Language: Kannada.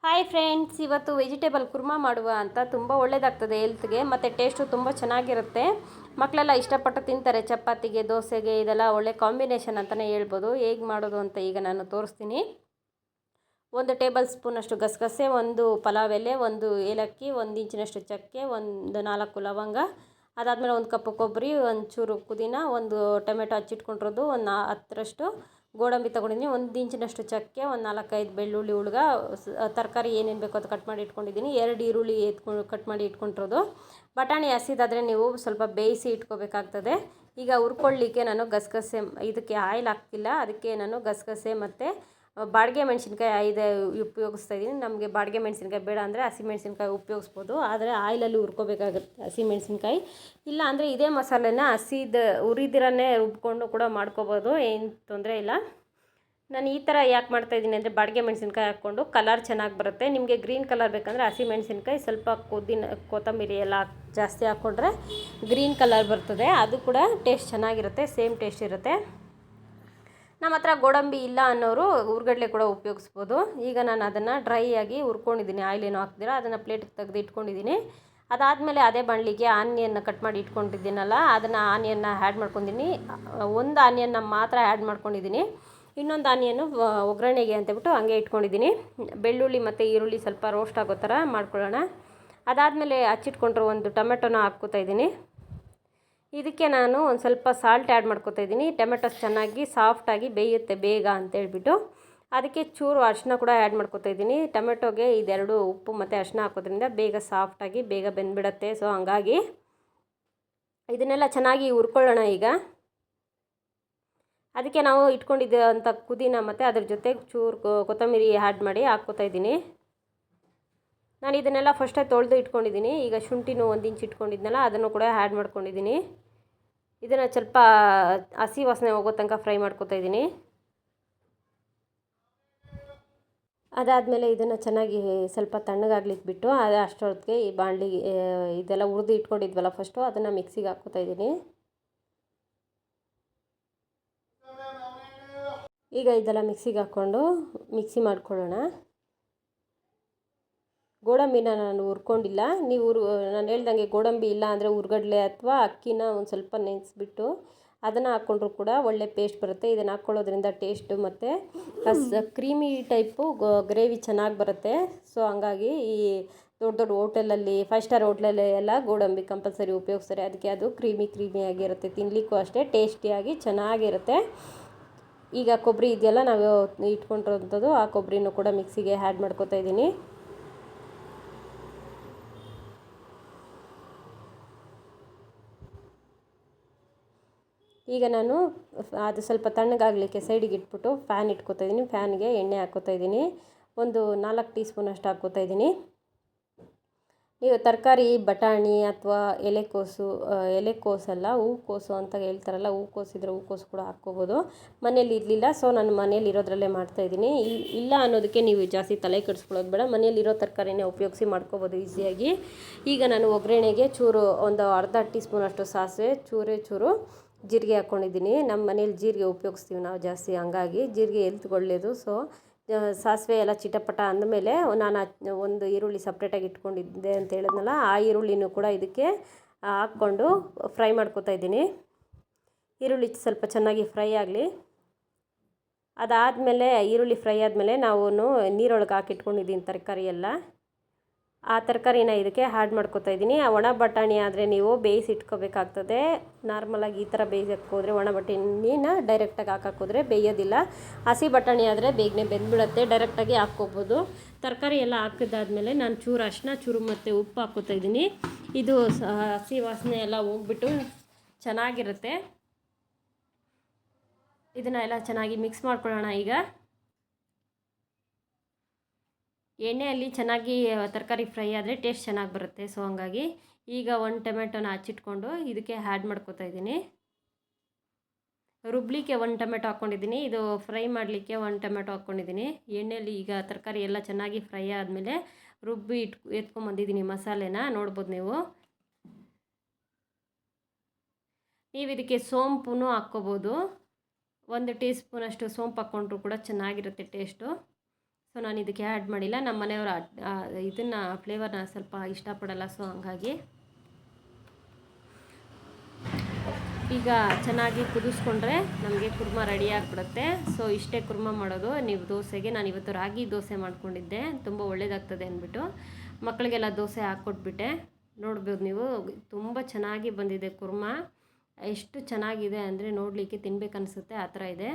ಹಾಯ್ ಫ್ರೆಂಡ್ಸ್, ಇವತ್ತು ವೆಜಿಟೇಬಲ್ ಕುರ್ಮಾ ಮಾಡುವ ಅಂತ. ತುಂಬ ಒಳ್ಳೆಯದಾಗ್ತದೆ ಹೆಲ್ತ್ಗೆ, ಮತ್ತು ಟೇಸ್ಟು ತುಂಬ ಚೆನ್ನಾಗಿರುತ್ತೆ. ಮಕ್ಕಳೆಲ್ಲ ಇಷ್ಟಪಟ್ಟು ತಿಂತಾರೆ. ಚಪಾತಿಗೆ, ದೋಸೆಗೆ ಇದೆಲ್ಲ ಒಳ್ಳೆ ಕಾಂಬಿನೇಷನ್ ಅಂತಲೇ ಹೇಳ್ಬೋದು. ಹೇಗೆ ಮಾಡೋದು ಅಂತ ಈಗ ನಾನು ತೋರಿಸ್ತೀನಿ. 1 ಟೇಬಲ್ ಸ್ಪೂನಷ್ಟು ಗಸಗಸೆ, 1 ಪಲಾವ್ ಎಲೆ, 1 ಏಲಕ್ಕಿ, 1 ಇಂಚಿನಷ್ಟು ಚಕ್ಕೆ, 4 ಲವಂಗ, ಅದಾದಮೇಲೆ 1 ಕಪ್ ಕೊಬ್ಬರಿ, 1 ಚೂರು ಪುದೀನ, 1 ಟೊಮೆಟೊ ಹಚ್ಚಿಟ್ಕೊಂಡಿರೋದು, 10ರಷ್ಟು ಗೋಡಂಬಿ ತೊಗೊಂಡಿದ್ದೀನಿ, 1 ಇಂಚಿನಷ್ಟು ಚಕ್ಕೆ, 4-5 ಬೆಳ್ಳುಳ್ಳಿ ಉಳ್ಗ, ತರಕಾರಿ ಏನೇನು ಬೇಕೋ ಅದು ಕಟ್ ಮಾಡಿ ಇಟ್ಕೊಂಡಿದ್ದೀನಿ, 2 ಈರುಳ್ಳಿ ಕಟ್ ಮಾಡಿ ಇಟ್ಕೊಂಡಿರೋದು. ಬಟಾಣಿ ಹಸಿದಾದರೆ ನೀವು ಸ್ವಲ್ಪ ಬೇಯಿಸಿ ಇಟ್ಕೋಬೇಕಾಗ್ತದೆ. ಈಗ ಹುರ್ಕೊಳ್ಳಿಕ್ಕೆ ನಾನು ಗಸಗಸೆ, ಇದಕ್ಕೆ ಆಯಿಲ್ ಹಾಕ್ತಿಲ್ಲ, ಅದಕ್ಕೆ ನಾನು ಗಸಗಸೆ ಮತ್ತು ಬಾಡಿಗೆ ಮೆಣಸಿನ್ಕಾಯಿ ಉಪಯೋಗಿಸ್ತಾ ಇದ್ದೀನಿ. ನಮಗೆ ಬಾಡಿಗೆ ಮೆಣಸಿನ್ಕಾಯಿ ಬೇಡ ಅಂದರೆ ಹಸಿಮೆಣಸಿನ್ಕಾಯಿ ಉಪಯೋಗಿಸ್ಬೋದು, ಆದರೆ ಆಯಿಲಲ್ಲಿ ಹುರ್ಕೋಬೇಕಾಗುತ್ತೆ ಹಸಿಮೆಣಸಿನ್ಕಾಯಿ. ಇಲ್ಲ ಅಂದರೆ ಇದೇ ಮಸಾಲೆನ ಹುರಿದಿರನೇ ರುಬ್ಕೊಂಡು ಕೂಡ ಮಾಡ್ಕೋಬೋದು, ಏನು ತೊಂದರೆ ಇಲ್ಲ. ನಾನು ಈ ಥರ ಯಾಕೆ ಮಾಡ್ತಾಯಿದ್ದೀನಿ ಅಂದರೆ ಬಾಡಿಗೆ ಮೆಣಸಿನ್ಕಾಯಿ ಹಾಕ್ಕೊಂಡು ಕಲರ್ ಚೆನ್ನಾಗಿ ಬರುತ್ತೆ. ನಿಮಗೆ ಗ್ರೀನ್ ಕಲರ್ ಬೇಕಂದರೆ ಹಸಿಮೆಣಸಿನ್ಕಾಯಿ ಸ್ವಲ್ಪ ಕೊತ್ತಂಬರಿ ಎಲ್ಲ ಜಾಸ್ತಿ ಹಾಕ್ಕೊಂಡ್ರೆ ಗ್ರೀನ್ ಕಲರ್ ಬರ್ತದೆ, ಅದು ಕೂಡ ಟೇಸ್ಟ್ ಚೆನ್ನಾಗಿರುತ್ತೆ, ಸೇಮ್ ಟೇಸ್ಟ್ ಇರುತ್ತೆ. ನಮ್ಮ ಹತ್ರ ಗೋಡಂಬಿ ಇಲ್ಲ ಅನ್ನೋರು ಹುರ್ಗಡ್ಲೆ ಕೂಡ ಉಪಯೋಗಿಸ್ಬೋದು. ಈಗ ನಾನು ಅದನ್ನು ಡ್ರೈ ಆಗಿ ಹುರ್ಕೊಂಡಿದ್ದೀನಿ, ಆಯಿಲೇನೋ ಹಾಕ್ದಿರ ಅದನ್ನು ಪ್ಲೇಟಿಗೆ ತೆಗೆದು ಇಟ್ಕೊಂಡಿದ್ದೀನಿ. ಅದಾದಮೇಲೆ ಅದೇ ಬಾಣಲಿಗೆ ಆನಿಯನ್ನ ಕಟ್ ಮಾಡಿ ಇಟ್ಕೊಂಡಿದ್ದೀನಲ್ಲ, ಅದನ್ನು ಆನಿಯನ್ನ ಆ್ಯಡ್ ಮಾಡ್ಕೊಂಡಿದ್ದೀನಿ. 1 ಆನಿಯನ್ನ ಮಾತ್ರ ಆ್ಯಡ್ ಮಾಡ್ಕೊಂಡಿದ್ದೀನಿ, ಇನ್ನೊಂದು ಆನಿಯನ್ನು ಒಗ್ಗರಣೆಗೆ ಅಂತೇಳ್ಬಿಟ್ಟು ಹಂಗೆ ಇಟ್ಕೊಂಡಿದ್ದೀನಿ. ಬೆಳ್ಳುಳ್ಳಿ ಮತ್ತು ಈರುಳ್ಳಿ ಸ್ವಲ್ಪ ರೋಸ್ಟ್ ಆಗೋ ಥರ ಮಾಡ್ಕೊಳ್ಳೋಣ. ಅದಾದಮೇಲೆ ಹಚ್ಚಿಟ್ಕೊಂಡಿರೋ 1 ಟೊಮೆಟೊನ ಹಾಕ್ಕೋತಾ ಇದ್ದೀನಿ. ಇದಕ್ಕೆ ನಾನು ಒಂದು ಸ್ವಲ್ಪ ಸಾಲ್ಟ್ ಆ್ಯಡ್ ಮಾಡ್ಕೊತಾ ಇದ್ದೀನಿ. ಟೊಮೆಟೊಸ್ ಚೆನ್ನಾಗಿ ಸಾಫ್ಟಾಗಿ ಬೇಯುತ್ತೆ ಬೇಗ ಅಂತೇಳ್ಬಿಟ್ಟು, ಅದಕ್ಕೆ ಚೂರು ಅರಿಶಿನ ಕೂಡ ಆ್ಯಡ್ ಮಾಡ್ಕೊತಾ ಇದ್ದೀನಿ. ಟೊಮೆಟೊಗೆ ಇದೆರಡು ಉಪ್ಪು ಮತ್ತು ಅರಿಶಿನ ಹಾಕೋದ್ರಿಂದ ಬೇಗ ಸಾಫ್ಟಾಗಿ ಬೇಗ ಬೆಂದ್ಬಿಡುತ್ತೆ. ಸೊ ಹಂಗಾಗಿ ಇದನ್ನೆಲ್ಲ ಚೆನ್ನಾಗಿ ಹುರ್ಕೊಳ್ಳೋಣ. ಈಗ ಅದಕ್ಕೆ ನಾವು ಇಟ್ಕೊಂಡಿದ್ದಂಥ ಪುದೀನ ಮತ್ತು ಅದ್ರ ಜೊತೆ ಚೂರು ಕೊತ್ತಂಬರಿ ಆ್ಯಡ್ ಮಾಡಿ ಹಾಕ್ಕೋತಾ ಇದ್ದೀನಿ. ನಾನು ಇದನ್ನೆಲ್ಲ ಫಸ್ಟೇ ತೊಳೆದು ಇಟ್ಕೊಂಡಿದ್ದೀನಿ. ಈಗ ಶುಂಠಿನೂ 1 ಇಂಚ್ ಇಟ್ಕೊಂಡಿದ್ನಲ್ಲ, ಅದನ್ನು ಕೂಡ ಆ್ಯಡ್ ಮಾಡ್ಕೊಂಡಿದ್ದೀನಿ. ಇದನ್ನು ಸ್ವಲ್ಪ ಹಸಿ ವಾಸನೆ ಹೋಗೋ ತನಕ ಫ್ರೈ ಮಾಡ್ಕೊತಾ ಇದ್ದೀನಿ. ಅದಾದಮೇಲೆ ಇದನ್ನು ಚೆನ್ನಾಗಿ ಸ್ವಲ್ಪ ತಣ್ಣಗಾಗ್ಲಿಕ್ಕೆ ಬಿಟ್ಟು ಅಷ್ಟೊತ್ತಿಗೆ ಈ ಬಾಣಲಿಗೆ ಇದೆಲ್ಲ ಹುರಿದು ಇಟ್ಕೊಂಡಿದ್ವಲ್ಲ ಫಸ್ಟು, ಅದನ್ನು ಮಿಕ್ಸಿಗೆ ಹಾಕ್ಕೋತಾ ಇದ್ದೀನಿ. ಈಗ ಇದೆಲ್ಲ ಮಿಕ್ಸಿಗೆ ಹಾಕ್ಕೊಂಡು ಮಿಕ್ಸಿ ಮಾಡ್ಕೊಳ್ಳೋಣ. ಗೋಡಂಬಿನ ನಾನು ಹುರ್ಕೊಂಡಿಲ್ಲ. ನಾನು ಹೇಳ್ದಂಗೆ ಗೋಡಂಬಿ ಇಲ್ಲ ಅಂದರೆ ಹುರ್ಗಡ್ಲೆ ಅಥವಾ ಅಕ್ಕಿನ ಒಂದು ಸ್ವಲ್ಪ ನೆನೆಸ್ಬಿಟ್ಟು ಅದನ್ನು ಹಾಕ್ಕೊಂಡ್ರೂ ಕೂಡ ಒಳ್ಳೆ ಪೇಸ್ಟ್ ಬರುತ್ತೆ. ಇದನ್ನು ಹಾಕ್ಕೊಳ್ಳೋದ್ರಿಂದ ಟೇಸ್ಟು ಮತ್ತು ಕ್ರೀಮಿ ಟೈಪು ಗ್ರೇವಿ ಚೆನ್ನಾಗಿ ಬರುತ್ತೆ. ಸೊ ಹಂಗಾಗಿ ಈ ದೊಡ್ಡ ಹೋಟೆಲಲ್ಲಿ 5 ಸ್ಟಾರ್ ಹೋಟ್ಲಲ್ಲಿ ಎಲ್ಲ ಗೋಡಂಬಿ ಕಂಪಲ್ಸರಿ ಉಪಯೋಗಿಸ್ತಾರೆ. ಅದಕ್ಕೆ ಅದು ಕ್ರೀಮಿಯಾಗಿರುತ್ತೆ, ತಿನ್ನಲಿಕ್ಕೂ ಅಷ್ಟೇ ಟೇಸ್ಟಿಯಾಗಿ ಚೆನ್ನಾಗಿರುತ್ತೆ. ಈಗ ಕೊಬ್ಬರಿ ಇದೆಯಲ್ಲ ನಾವು ಇಟ್ಕೊಂಡಿರೋಂಥದ್ದು, ಆ ಕೊಬ್ಬರಿನೂ ಕೂಡ ಮಿಕ್ಸಿಗೆ ಆ್ಯಡ್ ಮಾಡ್ಕೊತಾ ಇದ್ದೀನಿ. ಈಗ ನಾನು ಅದು ಸ್ವಲ್ಪ ತಣ್ಣಗಾಗಲಿಕ್ಕೆ ಸೈಡಿಗೆ ಇಟ್ಬಿಟ್ಟು ಫ್ಯಾನ್ ಇಟ್ಕೊತಾ ಇದ್ದೀನಿ. ಫ್ಯಾನ್ಗೆ ಎಣ್ಣೆ ಹಾಕ್ಕೋತಾ ಇದ್ದೀನಿ. ಒಂದು 4 ಟೀ ಸ್ಪೂನಷ್ಟು ಹಾಕ್ಕೋತಾ ಇದ್ದೀನಿ. ನೀವು ತರಕಾರಿ ಬಟಾಣಿ ಅಥವಾ ಎಲೆಕೋಸಲ್ಲ ಹೂಕೋಸು ಅಂತ ಹೇಳ್ತಾರಲ್ಲ, ಹೂಕೋಸಿದ್ರೆ ಹೂಕೋಸು ಕೂಡ ಹಾಕ್ಕೋಬೋದು. ಮನೇಲಿ ಇರಲಿಲ್ಲ, ಸೊ ನಾನು ಮನೇಲಿ ಇರೋದ್ರಲ್ಲೇ ಮಾಡ್ತಾಯಿದ್ದೀನಿ. ಇಲ್ಲ ಅನ್ನೋದಕ್ಕೆ ನೀವು ಜಾಸ್ತಿ ತಲೆ ಕೆಡಿಸ್ಕೊಳ್ಳೋದು ಬೇಡ, ಮನೇಲಿರೋ ತರಕಾರಿನೇ ಉಪಯೋಗಿಸಿ ಮಾಡ್ಕೋಬೋದು ಈಸಿಯಾಗಿ. ಈಗ ನಾನು ಒಗ್ಗರಣೆಗೆ ಒಂದು ಅರ್ಧ ಟೀ ಸ್ಪೂನಷ್ಟು ಸಾಸಿವೆ, ಚೂರು ಜೀರಿಗೆ ಹಾಕ್ಕೊಂಡಿದ್ದೀನಿ. ನಮ್ಮ ಮನೇಲಿ ಜೀರಿಗೆ ಉಪಯೋಗಿಸ್ತೀವಿ ನಾವು ಜಾಸ್ತಿ, ಹಂಗಾಗಿ ಜೀರಿಗೆ ಹೆಲ್ತ್ಗೆ ಒಳ್ಳೆಯದು. ಸೊ ಸಾಸಿವೆ ಎಲ್ಲ ಚಿಟಪಟ ಅಂದಮೇಲೆ ನಾನು 1 ಈರುಳ್ಳಿ ಸಪ್ರೇಟಾಗಿ ಇಟ್ಕೊಂಡಿದ್ದೆ ಅಂತ ಹೇಳಿದ್ನಲ್ಲ, ಆ ಈರುಳ್ಳಿನೂ ಕೂಡ ಇದಕ್ಕೆ ಹಾಕ್ಕೊಂಡು ಫ್ರೈ ಮಾಡ್ಕೊತಾ ಇದ್ದೀನಿ. ಈರುಳ್ಳಿ ಸ್ವಲ್ಪ ಚೆನ್ನಾಗಿ ಫ್ರೈ ಆಗಲಿ. ಅದಾದಮೇಲೆ ಈರುಳ್ಳಿ ಫ್ರೈ ಆದಮೇಲೆ ನಾವು ನೀರೊಳಗೆ ಹಾಕಿಟ್ಕೊಂಡಿದ್ದೀನಿ ತರಕಾರಿ ಎಲ್ಲ, ಆ ತರಕಾರಿನ ಇದಕ್ಕೆ ಆ್ಯಡ್ ಮಾಡ್ಕೊತಾ ಇದ್ದೀನಿ. ಆ ಒಣ ಬಟಾಣಿ ಆದರೆ ನೀವು ಬೇಯಿಸಿ ಇಟ್ಕೋಬೇಕಾಗ್ತದೆ. ನಾರ್ಮಲಾಗಿ ಈ ಥರ ಬೇಯಿಸೋಕ್ಕೆ ಒಣ ಬಟಾಣಿನ ಡೈರೆಕ್ಟಾಗಿ ಹಾಕೋದ್ರೆ ಬೇಯೋದಿಲ್ಲ. ಹಸಿ ಬಟಾಣಿ ಆದರೆ ಬೇಗನೆ ಬೆಂದ್ಬಿಡುತ್ತೆ, ಡೈರೆಕ್ಟಾಗಿ ಹಾಕ್ಕೋಬೋದು. ತರಕಾರಿ ಎಲ್ಲ ಹಾಕಿದ್ದಾದಮೇಲೆ ನಾನು ಚೂರು ಅರಿಶಿನ, ಚೂರು ಮತ್ತು ಉಪ್ಪು ಹಾಕ್ಕೋತಾ ಇದ್ದೀನಿ. ಇದು ಹಸಿ ವಾಸನೆ ಎಲ್ಲ ಹೋಗ್ಬಿಟ್ಟು ಚೆನ್ನಾಗಿರುತ್ತೆ. ಇದನ್ನು ಎಲ್ಲ ಚೆನ್ನಾಗಿ ಮಿಕ್ಸ್ ಮಾಡ್ಕೊಳ್ಳೋಣ. ಈಗ ಎಣ್ಣೆಯಲ್ಲಿ ಚೆನ್ನಾಗಿ ತರಕಾರಿ ಫ್ರೈ ಆದರೆ ಟೇಸ್ಟ್ ಚೆನ್ನಾಗಿ ಬರುತ್ತೆ. ಸೊ ಹಂಗಾಗಿ ಈಗ 1 ಟೊಮೆಟೊನ ಹಚ್ಚಿಟ್ಕೊಂಡು ಇದಕ್ಕೆ ಆ್ಯಡ್ ಮಾಡ್ಕೊತಾ ಇದ್ದೀನಿ. ರುಬ್ಲಿಕ್ಕೆ 1 ಟೊಮೆಟೊ ಹಾಕ್ಕೊಂಡಿದ್ದೀನಿ, ಇದು ಫ್ರೈ ಮಾಡಲಿಕ್ಕೆ 1 ಟೊಮೆಟೊ ಹಾಕ್ಕೊಂಡಿದ್ದೀನಿ. ಎಣ್ಣೆಯಲ್ಲಿ ಈಗ ತರಕಾರಿ ಎಲ್ಲ ಚೆನ್ನಾಗಿ ಫ್ರೈ ಆದಮೇಲೆ ರುಬ್ಬಿ ಎತ್ಕೊಂಬಂದಿದ್ದೀನಿ ಮಸಾಲೆನ, ನೋಡ್ಬೋದು ನೀವು. ಇದಕ್ಕೆ ಸೋಂಪು ಹಾಕ್ಕೋಬೋದು. 1 ಟೀ ಸ್ಪೂನಷ್ಟು ಸೋಂಪು ಹಾಕ್ಕೊಂಡ್ರೂ ಕೂಡ ಚೆನ್ನಾಗಿರುತ್ತೆ ಟೇಸ್ಟು. ಸೊ ಸೊ ನಾನು ಇದಕ್ಕೆ ಆ್ಯಡ್ ಮಾಡಿಲ್ಲ. ನಮ್ಮ ಮನೆಯವರು ಇದನ್ನು ಫ್ಲೇವರ್ನ ಸ್ವಲ್ಪ ಇಷ್ಟಪಡಲ್ಲ, ಸೊ ಹಂಗಾಗಿ. ಈಗ ಚೆನ್ನಾಗಿ ಕುದಿಸ್ಕೊಂಡ್ರೆ ನಮಗೆ ಕುರ್ಮ ರೆಡಿ ಆಗಿಬಿಡುತ್ತೆ. ಸೊ ಇಷ್ಟೇ ಕುರ್ಮ ಮಾಡೋದು. ನೀವು ದೋಸೆಗೆ ನಾನು ಇವತ್ತು ರಾಗಿ ದೋಸೆ ಮಾಡ್ಕೊಂಡಿದ್ದೆ, ತುಂಬ ಒಳ್ಳೆಯದಾಗ್ತದೆ ಅಂದ್ಬಿಟ್ಟು ಮಕ್ಕಳಿಗೆಲ್ಲ ದೋಸೆ ಹಾಕ್ಕೊಟ್ಬಿಟ್ಟೆ. ನೋಡ್ಬೋದು ನೀವು, ತುಂಬ ಚೆನ್ನಾಗಿ ಬಂದಿದೆ ಕುರ್ಮ. ಎಷ್ಟು ಚೆನ್ನಾಗಿದೆ ಅಂದರೆ ನೋಡಲಿಕ್ಕೆ ತಿನ್ಬೇಕನ್ನಿಸುತ್ತೆ, ಆ ಥರ ಇದೆ.